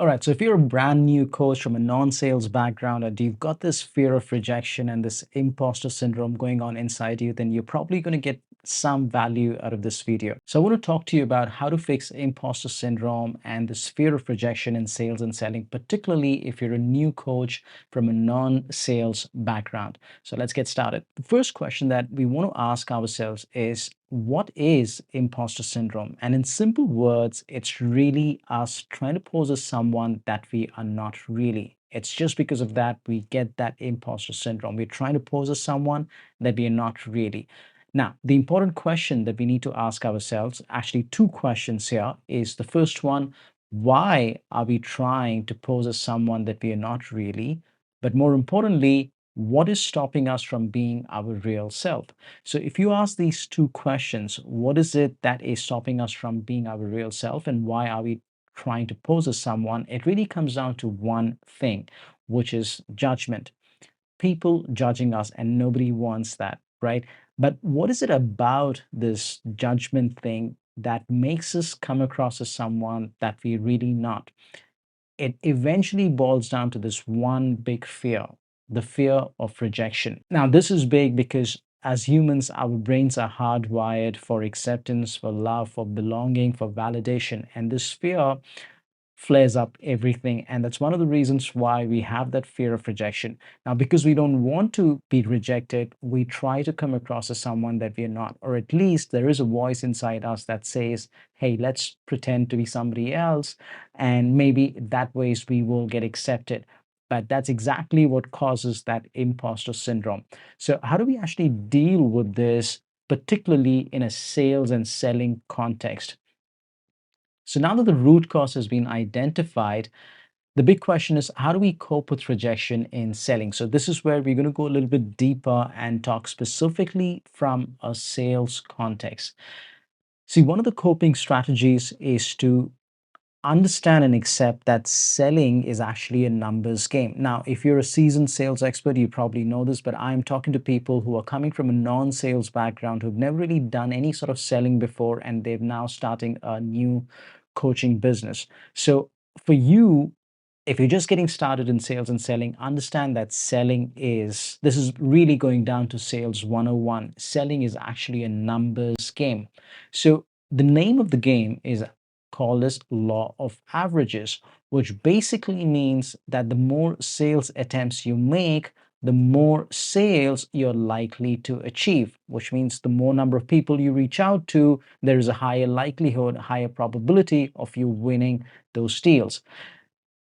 All right, so if you're a brand new coach from a non-sales background and you've got this fear of rejection and this imposter syndrome going on inside you, then you're probably going to get some value out of this video. So I want to talk to you about how to fix imposter syndrome and this fear of rejection in sales and selling, particularly if you're a new coach from a non-sales background. So let's get started. The first question that we want to ask ourselves is, what is imposter syndrome? And in simple words, it's really us trying to pose as someone that we are not really. It's just because of that we get that imposter syndrome. We're trying to pose as someone that we are not really. Now, the important question that we need to ask ourselves, actually two questions here, is the first one, why are we trying to pose as someone that we are not really? But more importantly, what is stopping us from being our real self? So if you ask these two questions, what is it that is stopping us from being our real self and why are we trying to pose as someone? It really comes down to one thing, which is judgment. People judging us, and nobody wants that, right? But what is it about this judgment thing that makes us come across as someone that we really not? It eventually boils down to this one big fear, the fear of rejection. Now, this is big because as humans, our brains are hardwired for acceptance, for love, for belonging, for validation. And this fear flares up everything. And that's one of the reasons why we have that fear of rejection. Now, because we don't want to be rejected, we try to come across as someone that we are not, or at least there is a voice inside us that says, hey, let's pretend to be somebody else. And maybe that ways we will get accepted. But that's exactly what causes that imposter syndrome. So, how do we actually deal with this, particularly in a sales and selling context? So now that the root cause has been identified, the big question is, how do we cope with rejection in selling? So this is where we're going to go a little bit deeper and talk specifically from a sales context. See, one of the coping strategies is to understand and accept that selling is actually a numbers game. Now, if you're a seasoned sales expert, you probably know this, but I'm talking to people who are coming from a non-sales background, who've never really done any sort of selling before, and they're now starting a new coaching business. So for you, if you're just getting started in sales and selling, understand that this is really going down to sales 101. Selling is actually a numbers game. So the name of the game is called as law of averages, which basically means that the more sales attempts you make, the more sales you're likely to achieve, which means the more number of people you reach out to, there is a higher likelihood, higher probability of you winning those deals,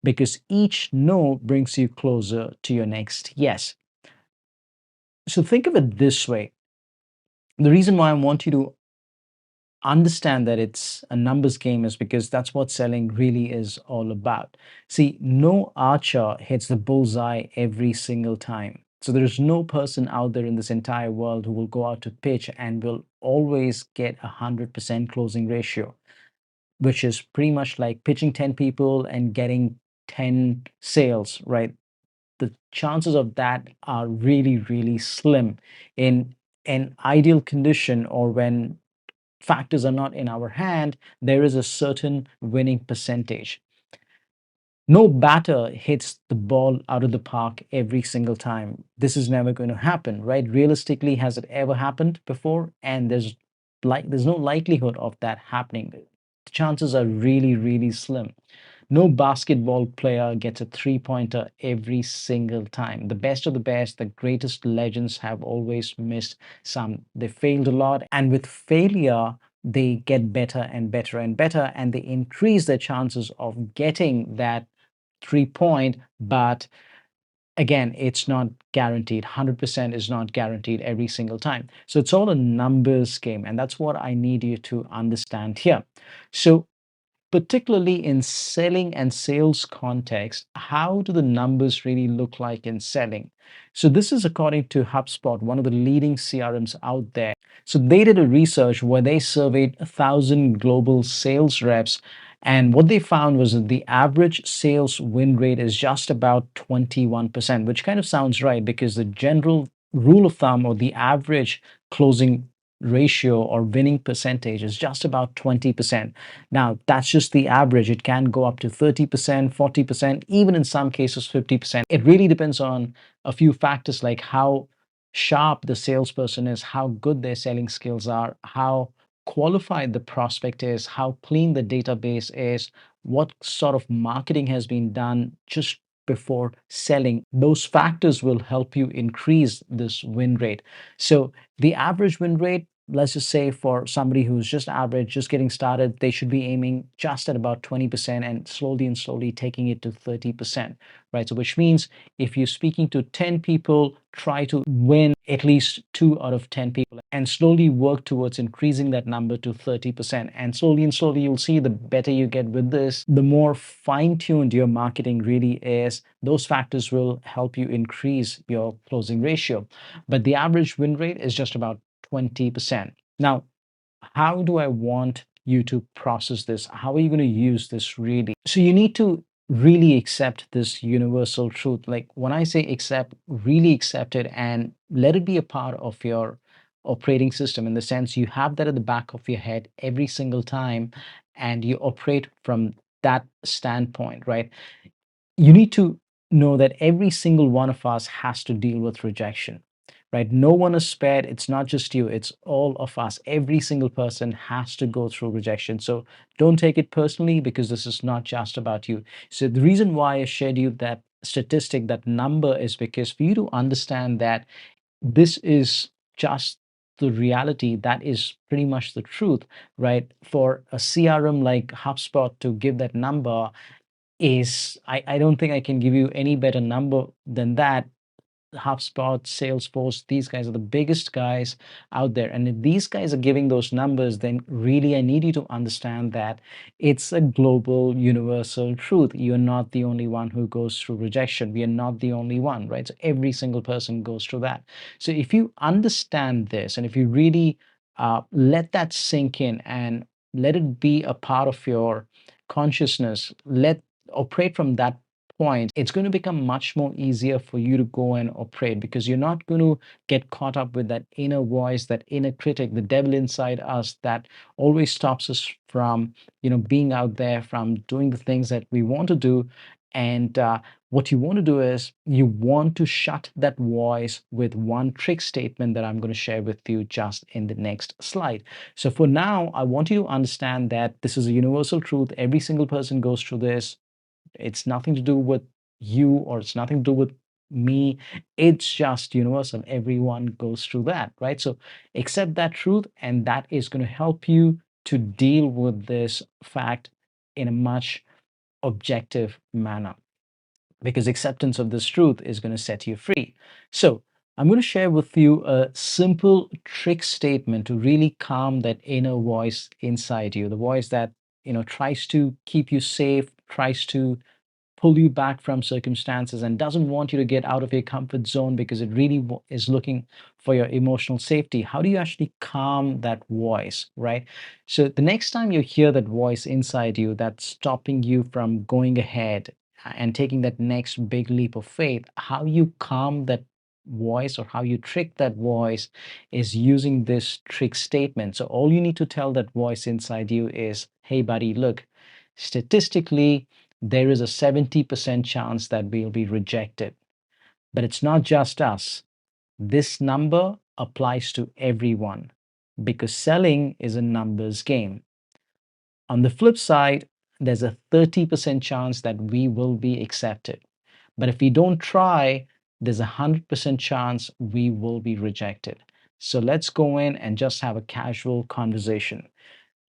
because each no brings you closer to your next yes. So think of it this way. The reason why I want you to understand that it's a numbers game is because that's what selling really is all about. See, no archer hits the bullseye every single time. So there's no person out there in this entire world who will go out to pitch and will always get 100% closing ratio, which is pretty much like pitching 10 people and getting 10 sales, right? The chances of that are really, really slim. In an ideal condition, or when factors are not in our hand, there is a certain winning percentage. No batter hits the ball out of the park every single time. This is never going to happen, right? Realistically, has it ever happened before? And there's no likelihood of that happening. The chances are really, really slim. No basketball player gets a three-pointer every single time. The best of the best, the greatest legends have always missed some. They failed a lot, and with failure, they get better and better and better, and they increase their chances of getting that 3 point. But again, it's not guaranteed. 100% is not guaranteed every single time. So it's all a numbers game, and that's what I need you to understand here. So particularly in selling and sales context, how do the numbers really look like in selling? So this is according to HubSpot, one of the leading CRMs out there. So they did a research where they surveyed 1,000 global sales reps. And what they found was that the average sales win rate is just about 21%, which kind of sounds right because the general rule of thumb, or the average closing ratio or winning percentage is just about 20%. Now, that's just the average. It can go up to 30%, 40%, even in some cases 50%. It really depends on a few factors like how sharp the salesperson is, how good their selling skills are, how qualified the prospect is, how clean the database is, what sort of marketing has been done just before selling. Those factors will help you increase this win rate. So the average win rate, let's just say for somebody who's just average, just getting started, they should be aiming just at about 20% and slowly and slowly taking it to 30%, right? So, which means if you're speaking to 10 people, try to win at least 2 out of 10 people and slowly work towards increasing that number to 30%. And slowly, you'll see the better you get with this, the more fine tuned your marketing really is. Those factors will help you increase your closing ratio. But the average win rate is just about 20%. Now, how do I want you to process this? How are you going to use this really? So you need to really accept this universal truth. Like when I say accept, really accept it and let it be a part of your operating system in the sense you have that at the back of your head every single time and you operate from that standpoint, right? You need to know that every single one of us has to deal with rejection, right? No one is spared. It's not just you, it's all of us. Every single person has to go through rejection. So don't take it personally because this is not just about you. So the reason why I shared you that statistic, that number, is because for you to understand that this is just the reality, that is pretty much the truth, right? For a CRM like HubSpot to give that number is I don't think I can give you any better number than that. HubSpot, Salesforce, these guys are the biggest guys out there. And if these guys are giving those numbers, then really I need you to understand that it's a global, universal truth. You're not the only one who goes through rejection. We are not the only one, right? So every single person goes through that. So if you understand this and if you really let that sink in and let it be a part of your consciousness, let operate from that point, it's going to become much more easier for you to go and operate because you're not going to get caught up with that inner voice, that inner critic, the devil inside us that always stops us from, being out there, from doing the things that we want to do. And what you want to do is you want to shut that voice with one trick statement that I'm going to share with you just in the next slide. So for now, I want you to understand that this is a universal truth. Every single person goes through this. It's nothing to do with you or it's nothing to do with me. It's just universal. Everyone goes through that, right? So accept that truth, and that is going to help you to deal with this fact in a much objective manner because acceptance of this truth is going to set you free. So I'm going to share with you a simple trick statement to really calm that inner voice inside you, the voice that tries to keep you safe, tries to pull you back from circumstances and doesn't want you to get out of your comfort zone because it really is looking for your emotional safety. How do you actually calm that voice, right? So the next time you hear that voice inside you that's stopping you from going ahead and taking that next big leap of faith, how you calm that voice or how you trick that voice is using this trick statement. So all you need to tell that voice inside you is, hey buddy, look, statistically there is a 70% chance that we'll be rejected. But it's not just us. This number applies to everyone because selling is a numbers game. On the flip side, there's a 30% chance that we will be accepted. But if we don't try, there's a 100% chance we will be rejected. So let's go in and just have a casual conversation.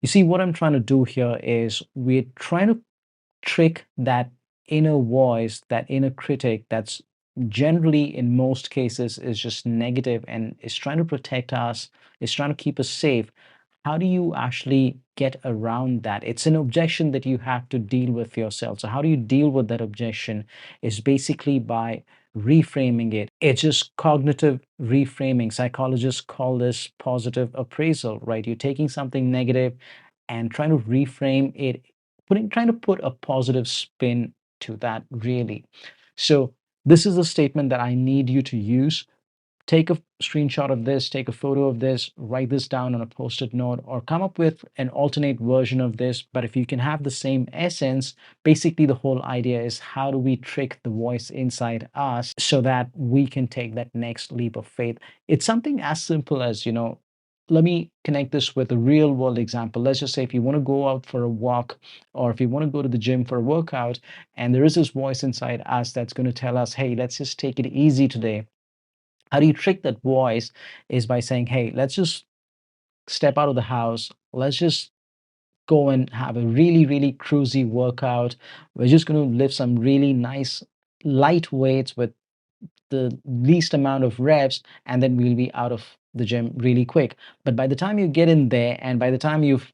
You see, what I'm trying to do here is we're trying to trick that inner voice, that inner critic that's generally in most cases is just negative and is trying to protect us, is trying to keep us safe. How do you actually get around that? It's an objection that you have to deal with yourself. So how do you deal with that objection is basically by reframing it. It's just cognitive reframing. Psychologists call this positive appraisal, right? You're taking something negative and trying to reframe it, trying to put a positive spin to that really. So this is a statement that I need you to use. Take a screenshot of this, take a photo of this, write this down on a post-it note, or come up with an alternate version of this. But if you can have the same essence, basically the whole idea is how do we trick the voice inside us so that we can take that next leap of faith. It's something as simple as, let me connect this with a real world example. Let's just say if you want to go out for a walk or if you want to go to the gym for a workout, and there is this voice inside us that's going to tell us, hey, let's just take it easy today. How do you trick that voice is by saying, hey, let's just step out of the house. Let's just go and have a really, really cruisy workout. We're just going to lift some really nice light weights with the least amount of reps, and then we'll be out of the gym really quick. But by the time you get in there and by the time you've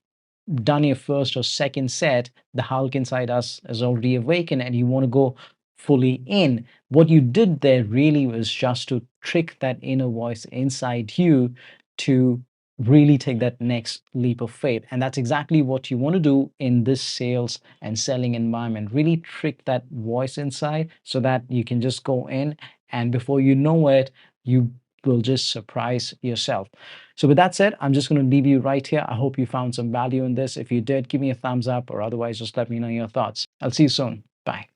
done your first or second set, the Hulk inside us is already awakened and you want to go fully in. What you did there really was just to trick that inner voice inside you to really take that next leap of faith. And that's exactly what you want to do in this sales and selling environment. Really trick that voice inside so that you can just go in, and before you know it, you will just surprise yourself. So with that said, I'm just going to leave you right here. I hope you found some value in this. If you did, give me a thumbs up, or otherwise just let me know your thoughts. I'll see you soon. Bye.